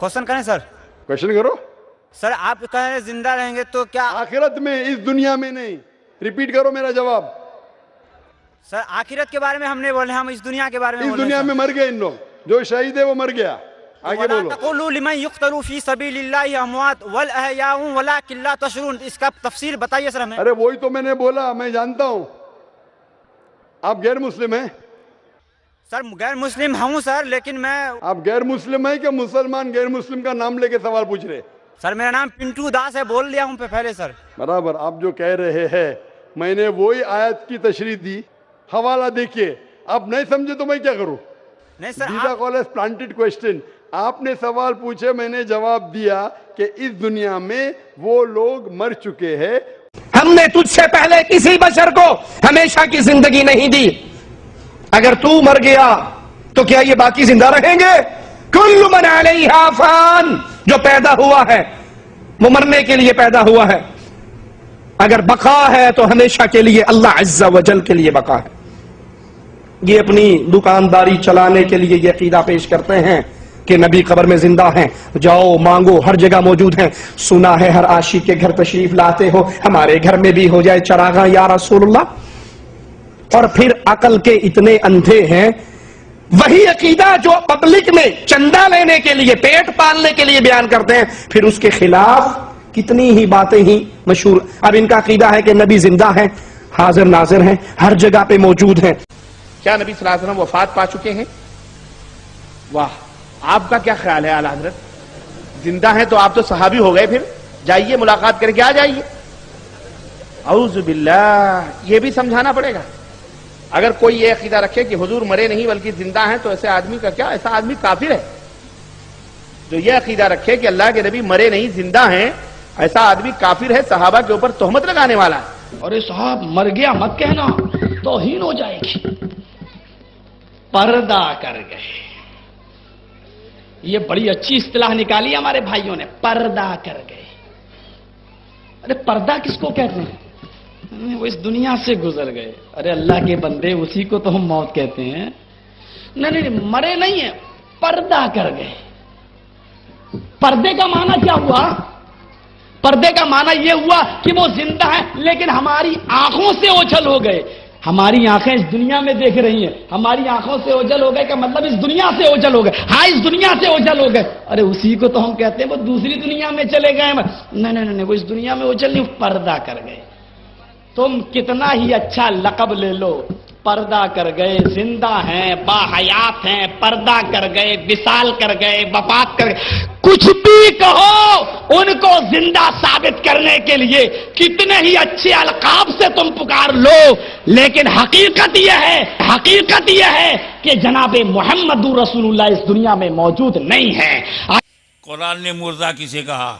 Question करें sir? Question करो। Sir आप कह रहे हैं जिंदा रहेंगे तो क्या? आखिरत में, इस दुनिया में नहीं। रिपीट करो मेरा जवाब। सर आखिरत के बारे में हम नहीं बोले, हम इस दुनिया के बारे में इस बोल रहे दुनिया हैं में सर। मर गए इन लोग, जो शहीद है वो मर गया। आगे वला बोलो। तक़ुलू लिमन युक़्तलू फ़ी सबीलिल्लाहि अमवात वल अहयाउ वलाकिन ला तशऊरून। इसका तफसील बताइए सर हमें। अरे वही तो मैंने बोला, मैं जानता हूं। आप गैर मुस्लिम हैं? सर गैर मुस्लिम हूँ सर, लेकिन मैं। आप गैर मुस्लिम है कि मुसलमान गैर मुस्लिम का नाम लेके सवाल पूछ रहे? सर मेरा नाम पिंटू दास है, बोल दिया हूँ पहले सर। बराबर। आप जो कह रहे हैं, मैंने वही आयत की तशरीह दी, हवाला देखिए। आप नहीं समझे तो मैं क्या करूं? नहीं सर दीदा कॉलेज प्लांटेड क्वेश्चन। आपने सवाल पूछे, मैंने जवाब दिया कि इस दुनिया में वो लोग मर चुके हैं। हमने तुझसे पहले किसी बशर को हमेशा की जिंदगी नहीं दी। अगर तू मर गया तो क्या ये बाकी जिंदा रहेंगे? कुल्लु मन अलैहा फान। जो पैदा हुआ है वो मरने के लिए पैदा हुआ है। अगर बका है तो हमेशा के लिए अल्लाह अज़्ज़ा वजल के लिए बका है। ये अपनी दुकानदारी चलाने के लिए ये अकीदा पेश करते हैं कि नबी कब्र में जिंदा हैं, जाओ मांगो, हर जगह मौजूद हैं। सुना है हर आशिक के घर तशरीफ लाते हो, हमारे घर में भी हो जाए चरागा या रसूलुल्लाह। और फिर अकल के इतने अंधे हैं, वही अकीदा जो पब्लिक में चंदा लेने के लिए, पेट पालने के लिए बयान करते हैं, फिर उसके खिलाफ कितनी ही बातें ही मशहूर। अब इनका अकीदा है कि नबी जिंदा है, हाजिर नाजिर हैं, हर जगह पे मौजूद हैं। क्या नबी सल्लल्लाहु अलैहि वसल्लम वफात पा चुके हैं? वाह, आपका क्या ख्याल है आला हजरत? जिंदा हैं तो आप तो सहाबी हो गए, फिर जाइए मुलाकात करके आ जाइए। औज़ु बिल्लाह। ये भी समझाना पड़ेगा। अगर कोई ये अकीदा रखे कि हुजूर मरे नहीं बल्कि जिंदा हैं, तो ऐसे आदमी का क्या, ऐसा आदमी काफिर है। जो ये अकीदा रखे कि अल्लाह के नबी मरे नहीं जिंदा हैं, ऐसा आदमी काफिर है, सहाबा के ऊपर तोहमत लगाने वाला है। अरे साहब मर गया मत कहना, तौहीन हो जाएगी। पर्दा कर गए, ये बड़ी अच्छी इस्तिलाह निकाली हमारे भाइयों ने, पर्दा कर गए। अरे पर्दा किसको कहते हैं? वो इस दुनिया से गुजर गए। अरे अल्लाह के बंदे, उसी को तो हम मौत कहते हैं। नहीं नहीं, मरे नहीं है, पर्दा कर गए। पर्दे का माना क्या हुआ? पर्दे का माना यह हुआ कि वो जिंदा है लेकिन हमारी आंखों से ओझल हो गए। हमारी आंखें इस दुनिया में देख रही हैं, हमारी आंखों से ओझल हो गए का मतलब इस दुनिया से ओझल हो गए। हाँ, इस दुनिया से ओझल हो गए। अरे उसी को तो हम कहते हैं वो दूसरी दुनिया में चले गए। नहीं नहीं नहीं, वो इस दुनिया में ओझल नहीं, पर्दा कर गए। तुम कितना ही अच्छा लक़ब ले लो, पर्दा कर गए। जिंदा हैं, बाहयात हैं, पर्दा कर गए, विसाल कर गए, वफात कर गए, कुछ भी कहो, उनको जिंदा साबित करने के लिए कितने ही अच्छे अलकाब से तुम पुकार लो, लेकिन हकीकत यह है कि जनाबे मोहम्मद रसूलुल्लाह इस दुनिया में मौजूद नहीं है। कुरान ने मुर्दा किसे कहा?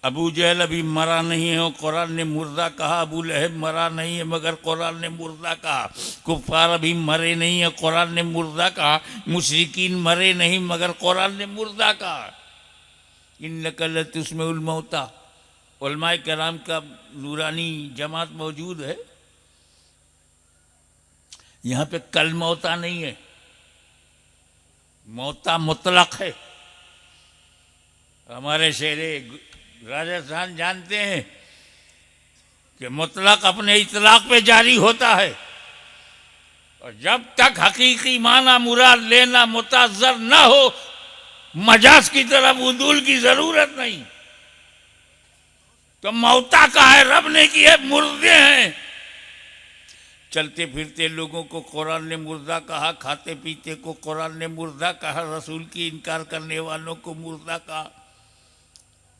अबू जहल अभी मरा नहीं है और कुरान ने मुर्दा कहा। अबू लहब मरा नहीं है मगर कुरान ने मुर्दा कहा। कुफार अभी मरे नहीं है, कुरान ने मुर्दा कहा। मुशरिकीन मरे नहीं मगर कुरान ने मुर्दा कहा। इन्नका लतुस्मिउल मौता। उलमाए कराम का नूरानी जमात मौजूद है, यहाँ पे कल मौता नहीं है, मौता मुतलक है। हमारे शेरे राजस्थान जानते हैं कि मुतलक अपने इतलाक पे जारी होता है, और जब तक हकीकी माना मुराद लेना मुताज़र न हो, मजाज की तरफ उदूल की जरूरत नहीं। तो मौता का है, रब ने की है, मुर्दे हैं। चलते फिरते लोगों को कुरान ने मुर्दा कहा, खाते पीते को कुरान ने मुर्दा कहा, रसूल की इनकार करने वालों को मुर्दा कहा।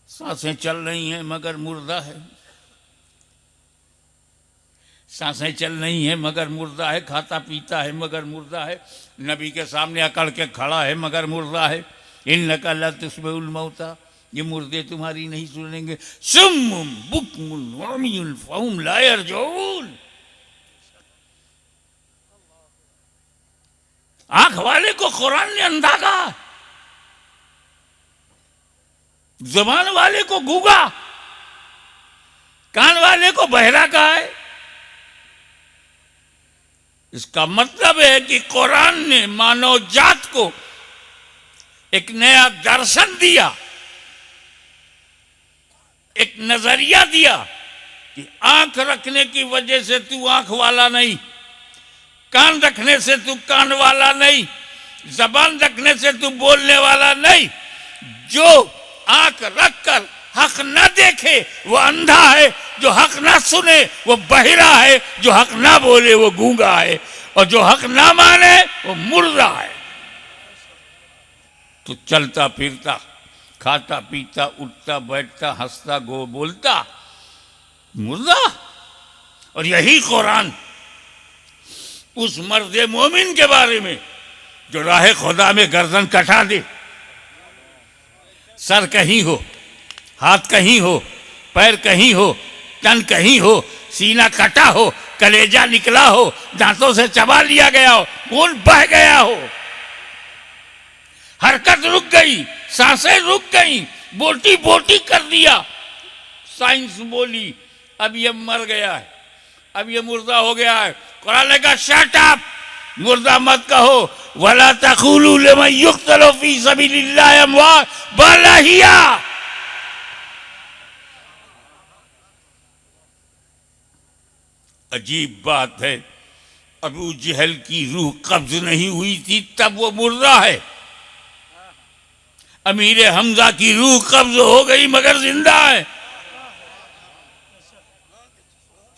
सांसें चल रही हैं मगर मुर्दा है, सांसें चल रही हैं मगर मुर्दा है, खाता पीता है मगर मुर्दा है, नबी के सामने अकड़ के खड़ा है मगर मुर्दा है। इन्नका लतुस्मिउल मौता, ये मुर्दे तुम्हारी नहीं सुनेंगे। सुम्मुम बुक्मुन उम्युन फहुम ला यरजून। आंख वाले को कुरान ने अंधा कहा, जुबान वाले को गूंगा, कान वाले को बहरा कहा है। इसका मतलब है कि कुरान ने मानव जात को एक नया दर्शन दिया, एक नजरिया दिया कि आंख रखने की वजह से तू आंख वाला नहीं, कान रखने से तू कान वाला नहीं, जबान रखने से तू बोलने वाला नहीं। जो आंख रखकर हक न देखे वो अंधा है, जो हक ना सुने वो बहिरा है, जो हक ना बोले वो गूंगा है, और जो हक ना माने वो मुर्दा है। तो चलता फिरता, खाता पीता, उठता बैठता, हंसता गो बोलता मुर्दा। और यही कुरान उस मर्द मोमिन के बारे में जो राह खुदा में गर्दन कटा दे, सर कहीं हो, हाथ कहीं हो, पैर कहीं हो, तन कहीं हो, सीना कटा हो, कलेजा निकला हो, दांतों से चबा लिया गया हो, खून बह गया हो, हरकत रुक गई, सांसें रुक गई, बोटी बोटी कर दिया, साइंस बोली अब ये मर गया है, अब ये मुर्दा हो गया है। कुरान ने कहा शट अप, मुर्दा मत कहो, वला तक़ूलू लिमन युक़्तलू फी सबीलिल्लाहि अमवात बल अहिया। अजीब बात है, अबू जहल की रूह कब्ज नहीं हुई थी तब वो मुर्दा है। अमीर हमजा की रूह कब्ज हो गई मगर जिंदा है।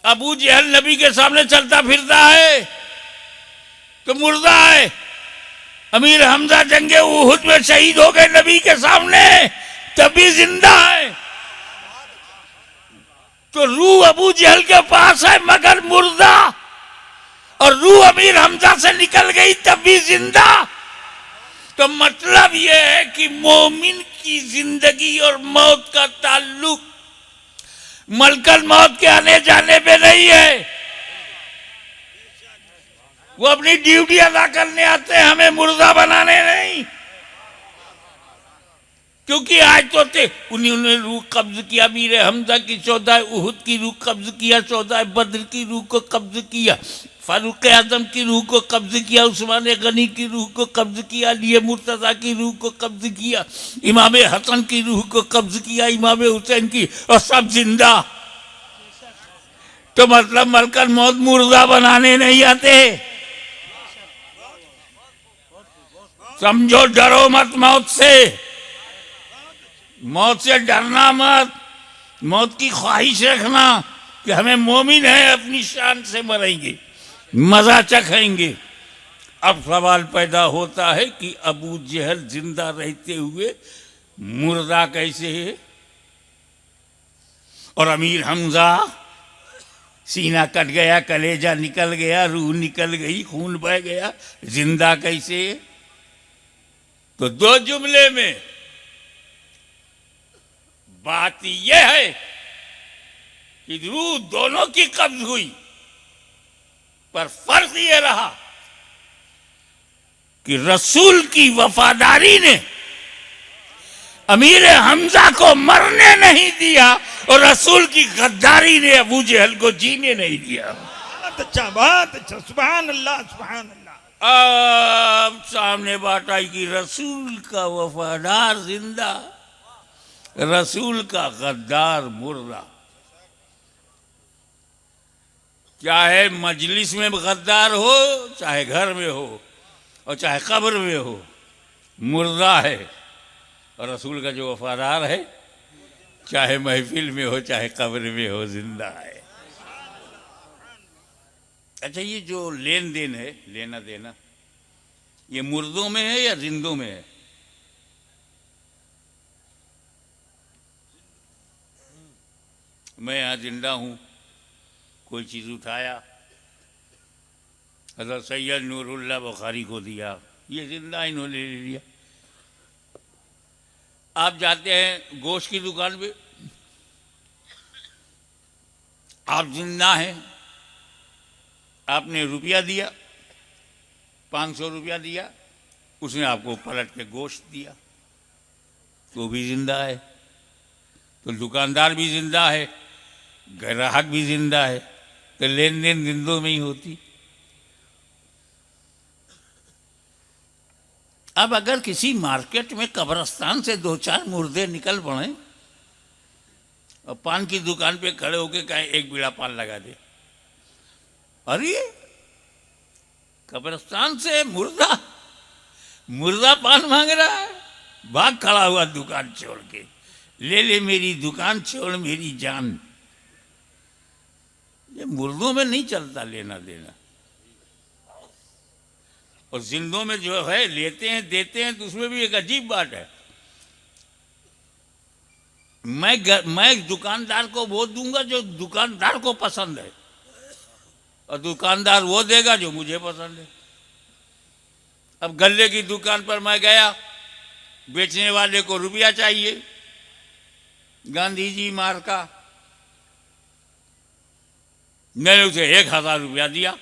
अबू जहल नबी के सामने चलता फिरता है तो मुर्दा है। अमीर हमजा जंगे उहुद में शहीद हो गए नबी के सामने, तभी जिंदा है। तो रूह अबू जहल के पास है मगर मुर्दा, और रूह अमीर हमजा से निकल गई तब भी जिंदा। तो मतलब यह है कि मोमिन की जिंदगी और मौत का ताल्लुक मलकल मौत के आने जाने पे नहीं है। वो अपनी ड्यूटी अदा करने आते हैं, हमें मुर्दा बनाने नहीं। क्योंकि आज तो उन्होंने रूह कब्ज किया, अमीर हमजा की 14 उहुद की रूह कब्ज किया, 14 बद्र की रूह को कब्ज किया, फारूक आजम की रूह को कब्ज किया, उस्मान गनी की रूह को कब्ज किया, अली मुर्तजा की रूह को कब्ज किया, इमाम हसन की रूह को कब्ज किया, इमाम हुसैन की, और सब जिंदा। तो मतलब मलकल मौत मुर्दा बनाने नहीं आते। समझो, डरो मत मौत से, मौत से डरना मत, मौत की ख्वाहिश रखना कि हमें मोमिन है, अपनी शान से मरेंगे, मजा चखेंगे। अब सवाल पैदा होता है कि अबू जहल जिंदा रहते हुए मुर्दा कैसे है, और अमीर हमजा सीना कट गया, कलेजा निकल गया, रूह निकल गई, खून बह गया, जिंदा कैसे है? तो दो जुमले में बात यह है कि रूह दोनों की कब्ज हुई, पर फर्क यह रहा कि रसूल की वफादारी ने अमीर हमजा को मरने नहीं दिया, और रसूल की गद्दारी ने अबू जहल को जीने नहीं दिया। बहुत अच्छा, सुभान अल्लाह, सुभान अल्लाह। अब सामने बात आई कि रसूल का वफादार जिंदा, रसूल का गद्दार मुर्दा। चाहे मजलिस में गद्दार हो, चाहे घर में हो, और चाहे कब्र में हो, मुर्दा है। और रसूल का जो वफादार है, चाहे महफिल में हो चाहे कब्र में हो, जिंदा है। अच्छा, ये जो लेन देन है, लेना देना, ये मुर्दों में है या जिंदों में है? मैं यहाँ जिंदा हूँ, कोई चीज़ उठाया, हज़रत सैयद नूरुल्लाह बुखारी को दिया, ये जिंदा इन्होंने ले लिया। आप जाते हैं गोश्त की दुकान पे, आप जिंदा हैं, आपने रुपया दिया, 500 रुपया दिया, उसने आपको पलट के गोश्त दिया, तो भी जिंदा है। तो दुकानदार भी जिंदा है, ग्राहक भी जिंदा है, तो लेन देन जिंदों में ही होती। अब अगर किसी मार्केट में कब्रिस्तान से 2-4 मुर्दे निकल पड़े और पान की दुकान पे खड़े होके कहें एक बीड़ा पान लगा दे, अरे कब्रिस्तान से मुर्दा पान मांग रहा है, भाग खड़ा हुआ दुकान छोड़ के, ले ले मेरी दुकान, छोड़ मेरी जान। ये मुर्दों में नहीं चलता लेना देना, और जिंदों में जो है लेते हैं देते हैं, तो उसमें भी एक अजीब बात है। मैं दुकानदार को वो दूंगा जो दुकानदार को पसंद है, और दुकानदार वो देगा जो मुझे पसंद है। अब गल्ले की दुकान पर मैं गया, बेचने वाले को रुपया चाहिए, गांधी जी मार्का, मैंने उसे 1000 रुपया दिया।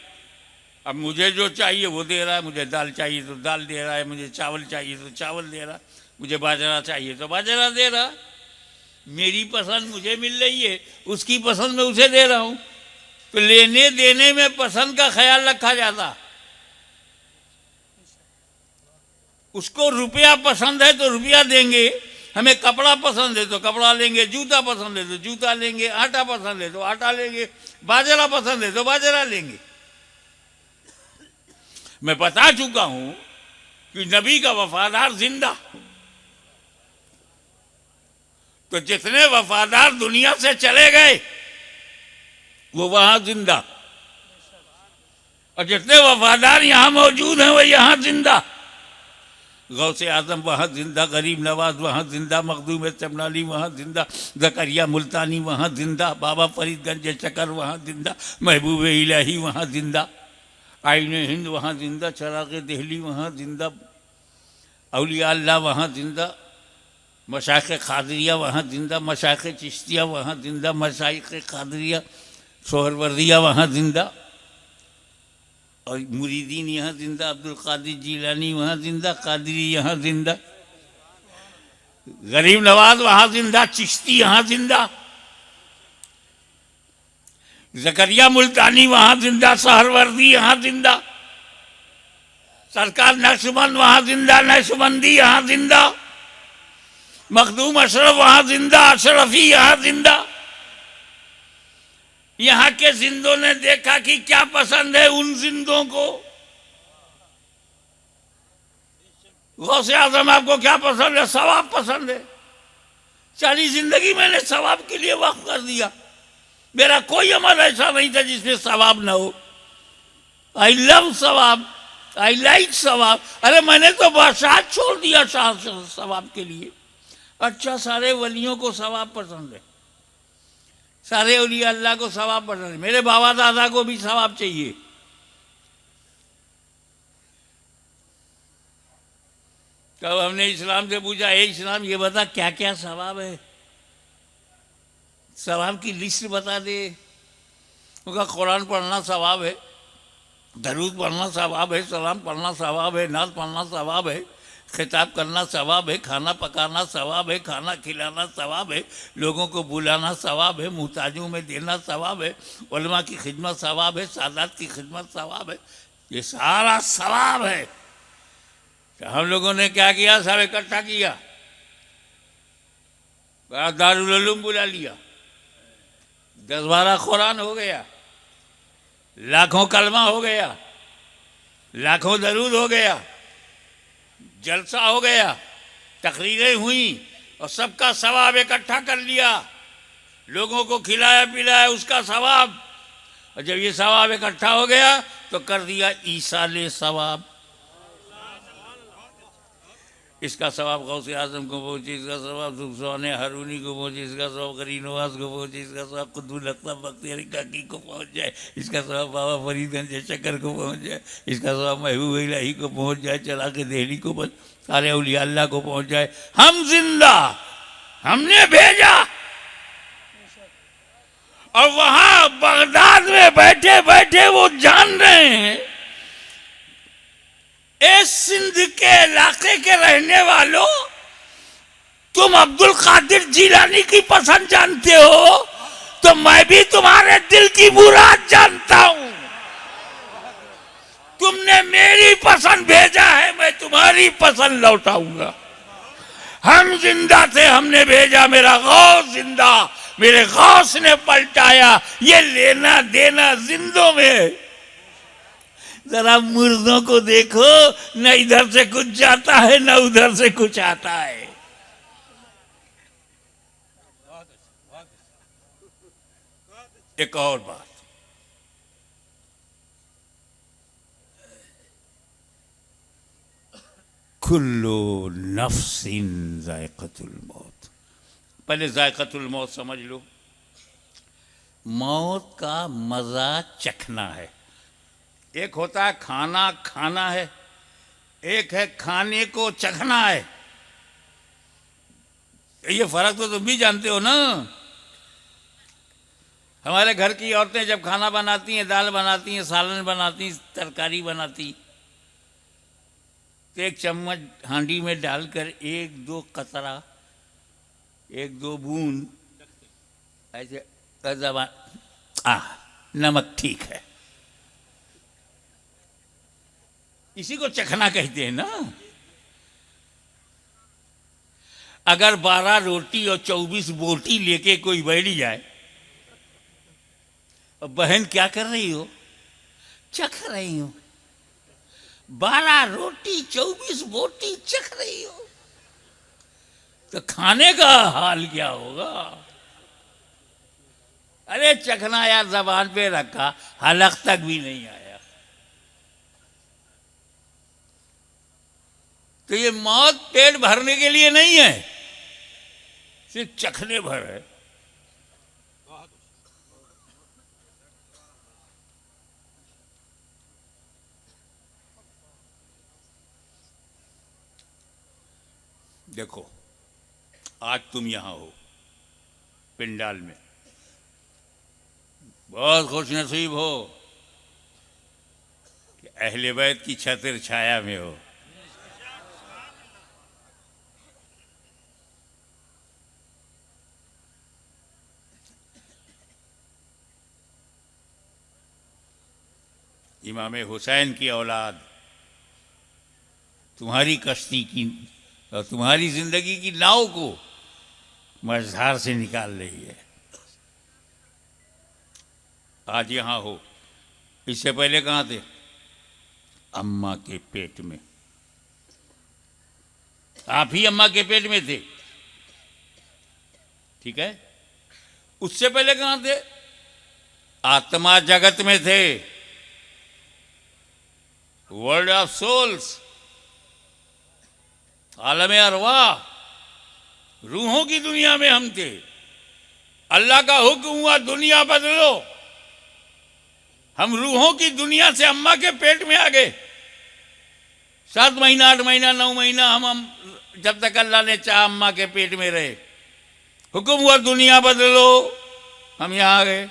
अब मुझे जो चाहिए वो दे रहा है, मुझे दाल चाहिए तो दाल दे रहा है, मुझे चावल चाहिए तो चावल दे रहा है, मुझे बाजरा चाहिए तो बाजरा दे रहा है। मेरी पसंद मुझे मिल रही है, उसकी पसंद मैं उसे दे रहा हूं। तो लेने देने में पसंद का ख्याल रखा जाता। उसको रुपया पसंद है तो रुपया देंगे, हमें कपड़ा पसंद है तो कपड़ा लेंगे, जूता पसंद है तो जूता लेंगे, आटा पसंद है तो आटा लेंगे, बाजरा पसंद है तो बाजरा लेंगे। मैं बता चुका हूं कि नबी का वफादार जिंदा, तो जितने वफादार दुनिया से चले गए वो वहां जिंदा, और जितने वफादार यहां मौजूद हैं वो यहां जिंदा। गौसे आजम वहां जिंदा, गरीब नवाज वहां जिंदा, मखदूम चमनाली वहां जिंदा, जकरिया मुल्तानी वहां जिंदा, बाबा फरीदगंज चकर वहां जिंदा, महबूब इलाही वहां जिंदा, आईने हिंद वहाँ जिंदा, चराग़े दिल्ली वहाँ जिंदा, औलिया अल्लाह वहाँ जिंदा, मशाइख़ क़ादिरिया वहाँ जिंदा, मशाइख़ चिश्तिया वहाँ जिंदा, मशाइख़ क़ादिरिया सोहरवर्दिया वहाँ जिंदा, और मुरीदीन यहाँ जिंदा, अब्दुल क़ादिर जीलानी वहाँ जिंदा, क़ादिरी यहाँ जिंदा, गरीब नवाज वहाँ जिंदा, चिश्ती यहाँ जिंदा, जकरिया मुल्तानी वहां जिंदा, सहरवर्दी यहाँ जिंदा, सरकार नक्शबंद वहां जिंदा, नक्शबंदी यहाँ जिंदा, मखदूम अशरफ वहां जिंदा, अशरफी यहाँ जिंदा। यहाँ के जिंदों ने देखा कि क्या पसंद है उन जिंदों को। गौसे आजम आपको क्या पसंद है? सवाब पसंद है। सारी जिंदगी मैंने सवाब के लिए वक्फ कर दिया, मेरा कोई अमल ऐसा नहीं था जिसमें सवाब ना हो। आई लव सवाब, आई लाइक सवाब। अरे मैंने तो बादशाह छोड़ दिया सवाब के लिए। अच्छा, सारे वलियों को सवाब पसंद है, सारे औलिया अल्लाह को सवाब पसंद है, मेरे बाबा दादा को भी सवाब चाहिए। तब हमने इस्लाम से पूछा, हे इस्लाम ये बता क्या क्या सवाब है, सवाब की लिस्ट बता दे। उनका कुरान पढ़ना सवाब है, दरूद पढ़ना सवाब है, सलाम पढ़ना सवाब है, नाज पढ़ना सवाब है, खिताब करना सवाब है, खाना पकाना सवाब है, खाना खिलाना सवाब है, लोगों को बुलाना सवाब है, मुहताजों में देना सवाब है, उलमा की खिदमत सवाब है, सादात की खिदमत सवाब है। ये सारा सवाब है। तो हम लोगों ने क्या किया, सब इकट्ठा किया, दारुल उलूम बुला लिया, 10-12 कुरान हो गया, लाखों कलमा हो गया, लाखों दरूद हो गया, जलसा हो गया, तकरीरें हुई, और सबका सवाब इकट्ठा कर लिया, लोगों को खिलाया पिलाया उसका सवाब। और जब ये सवाब इकट्ठा हो गया तो कर दिया ईसाले सवाब। इसका सवाब गौसे आजम को पहुँचे, इसका सवाब सुबहान हारूनी को पहुँचे, इसका सवाब गरीब नवाज को पहुँचे, इसका सवाब कुतुबुल अक़ताब बख्तियारी काकी को पहुँच जाए, इसका सवाब बाबा फरीदगंज शक्कर को पहुँच जाए, इसका सवाब महबूब इलाही को पहुँच जाए, चराग़े दिल्ली को पहुँच, सारे औलिया अल्लाह को पहुँच जाए। हम जिंदा, हमने भेजा। और वहां बगदाद में बैठे बैठे वो जान रहे हैं, इस सिंध के इलाके के रहने वालों, तुम अब्दुल कादिर जिलानी की पसंद जानते हो तो मैं भी तुम्हारे दिल की मुराद जानता हूं। तुमने मेरी पसंद भेजा है, मैं तुम्हारी पसंद लौटाऊंगा। हम जिंदा थे, हमने भेजा, मेरा गौस जिंदा, मेरे गौस ने पलटाया। ये लेना देना जिंदों में। जरा मुर्दों को देखो, न इधर से कुछ जाता है न उधर से कुछ आता है। एक और बात, कुल्लु नफ्सिन जायक़तुल मौत। पहले जायक़तुल मौत समझ लो। मौत का मजा चखना है। एक होता है खाना खाना है, एक है खाने को चखना है। ये फर्क तो तुम भी जानते हो ना। हमारे घर की औरतें जब खाना बनाती हैं, दाल बनाती हैं, सालन बनाती, तरकारी बनाती, तो एक चम्मच हांडी में डालकर एक दो कतरा, एक दो बूंद ऐसे नमक ठीक है, इसी को चखना कहते हैं ना। अगर 12 रोटी और 24 बोटी लेके कोई बैठ जाए, और बहन क्या कर रही हो? चख रही हो। 12 रोटी 24 बोटी चख रही हो, तो खाने का हाल क्या होगा? अरे चखना यार जबान पे रखा, हलक तक भी नहीं आया। तो ये मौत पेट भरने के लिए नहीं है, सिर्फ चखने भर है। देखो, आज तुम यहां हो पिंडाल में, बहुत खुश नसीब हो कि अहले बैत की छत्र छाया में हो। इमाम हुसैन की औलाद तुम्हारी कश्ती की और तुम्हारी जिंदगी की नाव को मझधार से निकाल रही है। आज यहां हो, इससे पहले कहां थे? अम्मा के पेट में। आप ही अम्मा के पेट में थे, ठीक है? उससे पहले कहां थे? आत्मा जगत में थे, वर्ल्ड ऑफ सोल्स, आलमे अरवा, रूहों की दुनिया में हम थे। अल्लाह का हुक्म हुआ दुनिया बदलो, हम रूहों की दुनिया से अम्मा के पेट में आ गए। 7 महीना 8 महीना 9 महीना हम जब तक अल्लाह ने चाहा अम्मा के पेट में रहे। हुक्म हुआ दुनिया बदलो, हम यहां आ गए।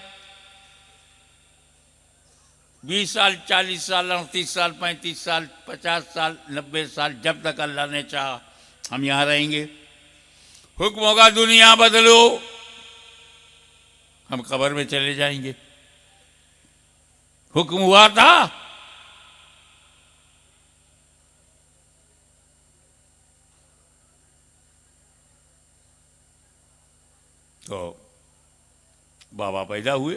20 साल 40 साल 38 साल 35 साल 50 साल 90 साल, जब तक अल्लाह ने चाहा हम यहां रहेंगे। हुक्म होगा दुनिया बदलो, हम कब्र में चले जाएंगे। हुक्म हुआ था, तो बाबा पैदा हुए,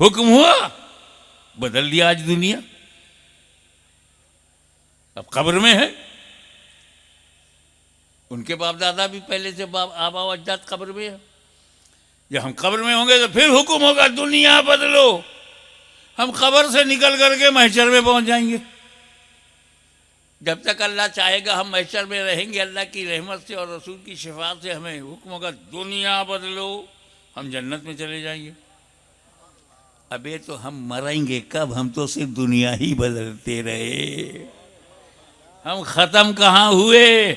हुक्म हुआ, बदल दिया आज दुनिया, अब कब्र में है। उनके बाप दादा भी पहले से आबा अजदाद कब्र में है। जब हम कब्र में होंगे तो फिर हुक्म होगा दुनिया बदलो, हम कब्र से निकल करके महशर में पहुंच जाएंगे। जब तक अल्लाह चाहेगा हम महशर में रहेंगे, अल्लाह की रहमत से और रसूल की शफाअत से हमें हुक्म होगा दुनिया बदलो, हम जन्नत में चले जाएंगे। अबे तो हम मरेंगे कब? हम तो सिर्फ दुनिया ही बदलते रहे, हम खत्म कहाँ हुए?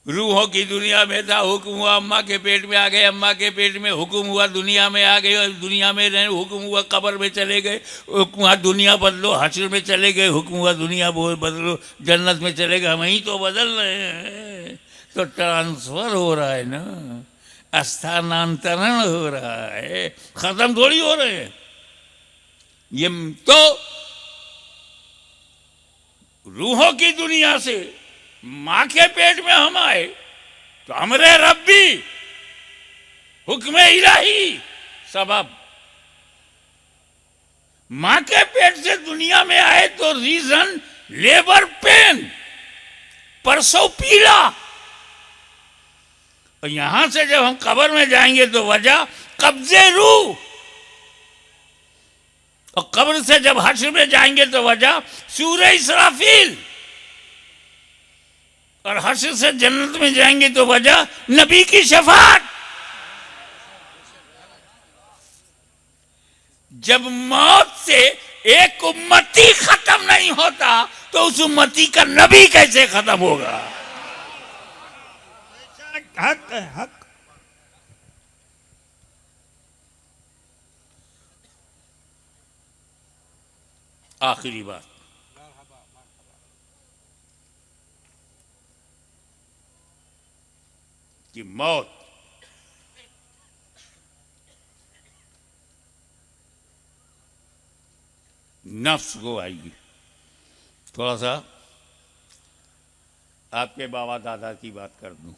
रूहों की दुनिया में था, हुक्म हुआ अम्मा के पेट में आ गए, अम्मा के पेट में हुक्म हुआ दुनिया में आ गए, और दुनिया में रहे, हुक्म हुआ कब्र में चले गए, हुक्म हुआ दुनिया बदलो, हश्र में चले गए, हुक्म हुआ दुनिया बदलो, जन्नत में चले गए। हम ही तो बदल रहे हैं, तो ट्रांसफर हो रहा है ना, स्थानांतरण हो रहा है, खत्म थोड़ी हो रहे हैं। ये तो रूहों की दुनिया से मां के पेट में हम आए तो अमरे रब्बी, हुक्म इलाही सबब। मां के पेट से दुनिया में आए तो रीजन लेबर पेन, परसों पीला। और यहां से जब हम कब्र में जाएंगे तो वजह कब्जे रूह, और कब्र से जब हश्र में जाएंगे तो वजह सूरह इसराफील, और हश्र से जन्नत में जाएंगे तो वजह नबी की शफाअत। जब मौत से एक उम्मती खत्म नहीं होता तो उस उम्मती का नबी कैसे खत्म होगा? हक है, हक। आखिरी बात, कि मौत नफ्स को आएगी। थोड़ा सा आपके बाबा दादा की बात कर दूं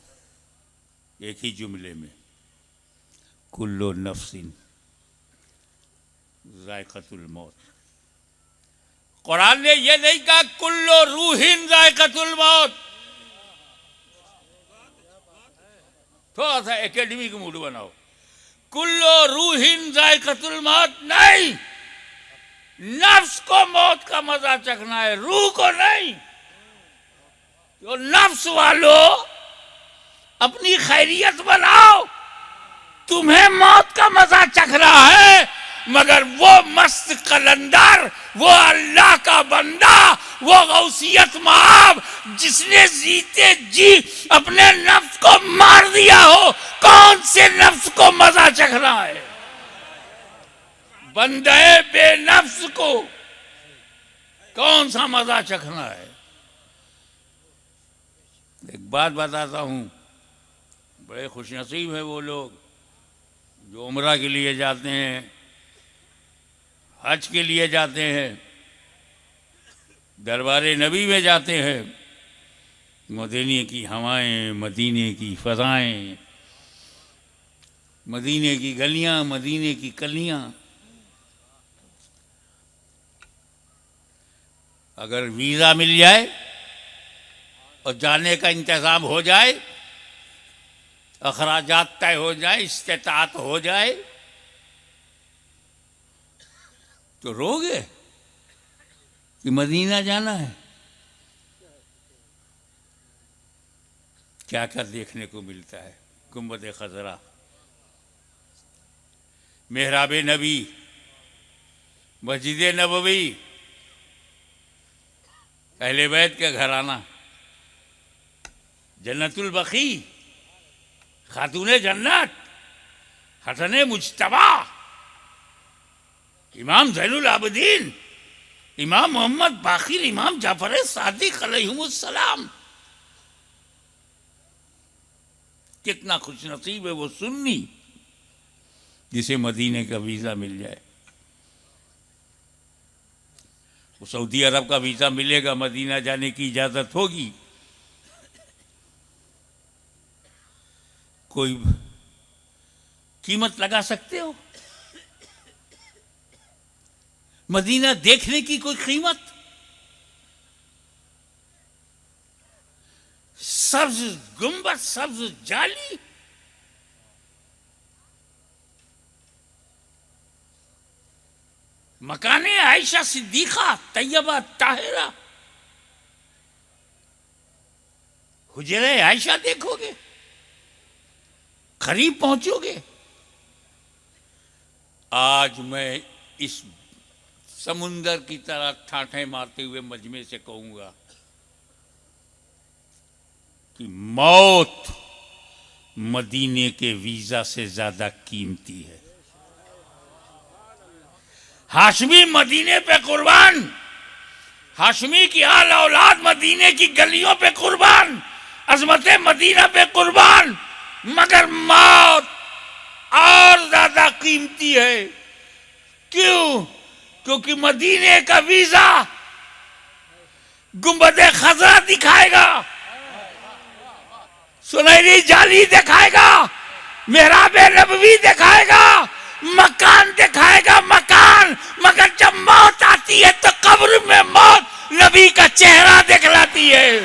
एक ही जुमले में, कुल्लो नफ्सिन जायक़तुल मौत। कुरान ने यह नहीं कहा कुल्लो रूहिन जायक़तुल मौत। थोड़ा सा एकेडमिक मूड बनाओ। कुल्लो रूहिन जायक़तुल मौत नहीं, नफ्स को मौत का मजा चखना है, रूह को नहीं। तो नफ्स वालों अपनी खैरियत बनाओ, तुम्हें मौत का मजा चख रहा है, मगर वो मस्त कलंदर, वो अल्लाह का बंदा, वो गौसियत माब जिसने जीते जी अपने नफ्स को मार दिया हो, कौन से नफ्स को मजा चख रहा है? बंदे बेनफ्स को कौन सा मजा चखना है? एक बात बताता हूं, बड़े खुशनसीब है वो लोग जो उम्रा के लिए जाते हैं, हज के लिए जाते हैं, दरबारे नबी में जाते हैं। मदीने की हवाएं, मदीने की फजाएं, मदीने की गलियां, मदीने की कलियां। अगर वीज़ा मिल जाए और जाने का इंतज़ाम हो जाए, अखराजात तय हो जाए, इस्तेताअत हो जाए, तो रोगे कि मदीना जाना है। क्या क्या देखने को मिलता है। गुंबद खजरा, मेहराब नबी, मस्जिद नबवी, अहले बैत का घराना, जन्नतुल बकी, खातूने जन्नत, हसने मुज्तबा, इमाम ज़ैनुल आबिदीन, इमाम मोहम्मद बाकिर, इमाम जाफर सादिक अलैहिमुस्सलाम। कितना खुशनसीब है वो सुन्नी जिसे मदीने का वीज़ा मिल जाए। वो सऊदी अरब का वीज़ा मिलेगा, मदीना जाने की इजाज़त होगी। कोई कीमत लगा सकते हो? मदीना देखने की कोई कीमत? सब्ज गुंबद, सब्ज जाली, मकाने आयशा सिद्दीक़ा तैयबा ताहिरा, हुजरे आयशा देखोगे, करीब पहुंचोगे। आज मैं इस समुंदर की तरह ठाठे मारते हुए मजमे से कहूंगा कि मौत मदीने के वीजा से ज्यादा कीमती है। हाशमी मदीने पे कुर्बान, हाशमी की आल औलाद मदीने की गलियों पे कुर्बान, अजमत मदीना पे कुर्बान, मगर मौत और ज्यादा कीमती है। क्यों? क्योंकि मदीने का वीजा गुंबदे खजरा दिखाएगा, सुनहरी जाली दिखाएगा, मेहराबे नबवी दिखाएगा, मकान दिखाएगा, मकान। मगर जब मौत आती है तो कब्र में मौत नबी का चेहरा दिखलाती है।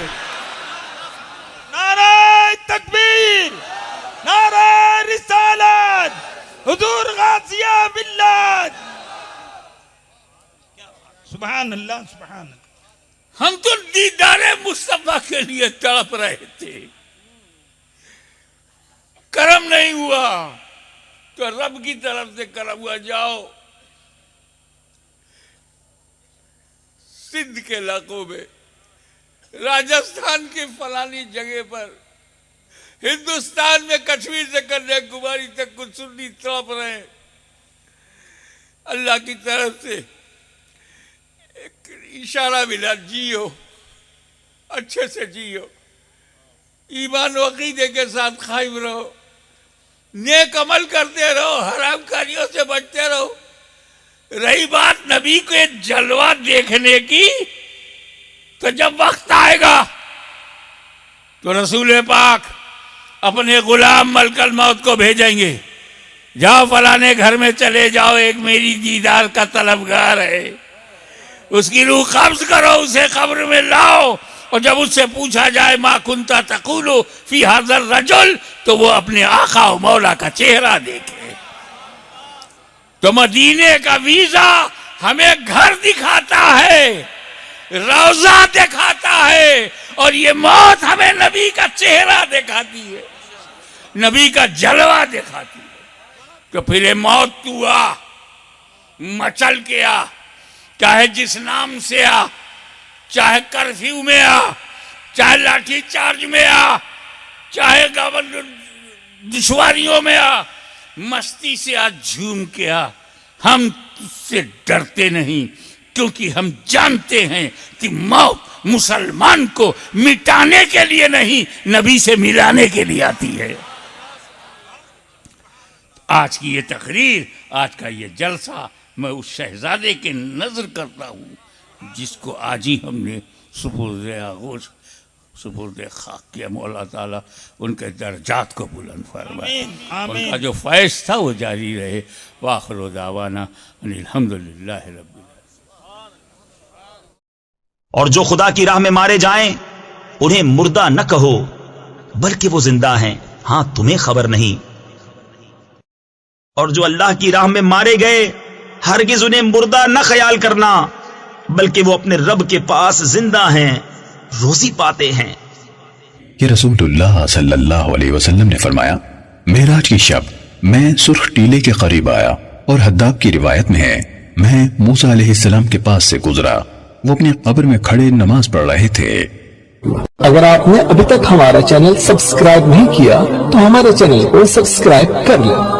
नारे तकबीर, नारे रिसालत, हुजूर गाजिया बिल्लाह। सुभान अल्लाह, सुभान अल्लाह। हम तो दीदारे मुस्तफा के लिए तड़प रहे थे, करम नहीं हुआ तो रब की तरफ से करम हुआ। जाओ सिंध के इलाकों में, राजस्थान के फलानी जगह पर, हिंदुस्तान में कश्मीर से कन्याकुमारी तक कुछ सुन्नी तड़प रहे हैं। अल्लाह की तरफ से एक इशारा मिला, जियो, अच्छे से जियो, ईमान वकीदे के साथ कायम रहो, नेक अमल करते रहो, हरामकारियों से बचते रहो। रही बात नबी के जलवा देखने की, तो जब वक्त आएगा तो रसूल पाक अपने गुलाम मलकल मौत को भेजेंगे, जाओ फलाने घर में चले जाओ, एक मेरी दीदार का तलबगार है, उसकी रूह कब्ज करो, उसे कब्र में लाओ। और जब उससे पूछा जाए मा कुंता तकुलु फी हाज़र रजुल, तो वो अपने आका और मौला का चेहरा देखे। तो मदीने का वीजा हमें घर दिखाता है, रोजा दिखाता है, और ये मौत हमें नबी का चेहरा दिखाती है, नबी का जलवा दिखाती है। तो फिर ये मौत तू आ, मचल के आ, चाहे जिस नाम से आ, चाहे कर्फ्यू में आ, चाहे लाठी चार्ज में आ, चाहे दुश्वारियों में आ, मस्ती से आ, झूम के आ। हम तुझसे डरते नहीं, क्योंकि हम जानते हैं कि मौत मुसलमान को मिटाने के लिए नहीं, नबी से मिलाने के लिए आती है। आज की ये तकरीर, आज का ये जलसा, मैं उस शहजादे के नजर करता हूँ जिसको आज ही हमने सुपुर्द आगोश, सुपुर्द खाक किया। मौला ताला उनके दर्जात को बुलंद फरमाए, उनका जो फैज़ था वो जारी रहे। वाखिर दावाना अल्हम्दुलिल्लाह रब्बिल आलमीन। और जो खुदा की राह में मारे जाएं, उन्हें मुर्दा न कहो, बल्कि वो जिंदा हैं, हां तुम्हें खबर नहीं। और जो अल्लाह की राह में मारे गए, हरगिज उन्हें मुर्दा न ख्याल करना, बल्कि वो अपने रब के पास जिंदा हैं, रोजी पाते हैं। ये रसूलुल्लाह सल्लल्लाहु अलैहि वसल्लम ने फरमाया, मेराज की शब मैं सुर्ख टीले के करीब आया, और हद्दाब की रिवायत में है, मैं मूसा अलैहिस्सलाम के पास से गुजरा, वो अपनी कब्र में खड़े नमाज पढ़ रहे थे। अगर आपने अभी तक हमारा चैनल सब्सक्राइब नहीं किया तो हमारे चैनल को सब्सक्राइब कर लें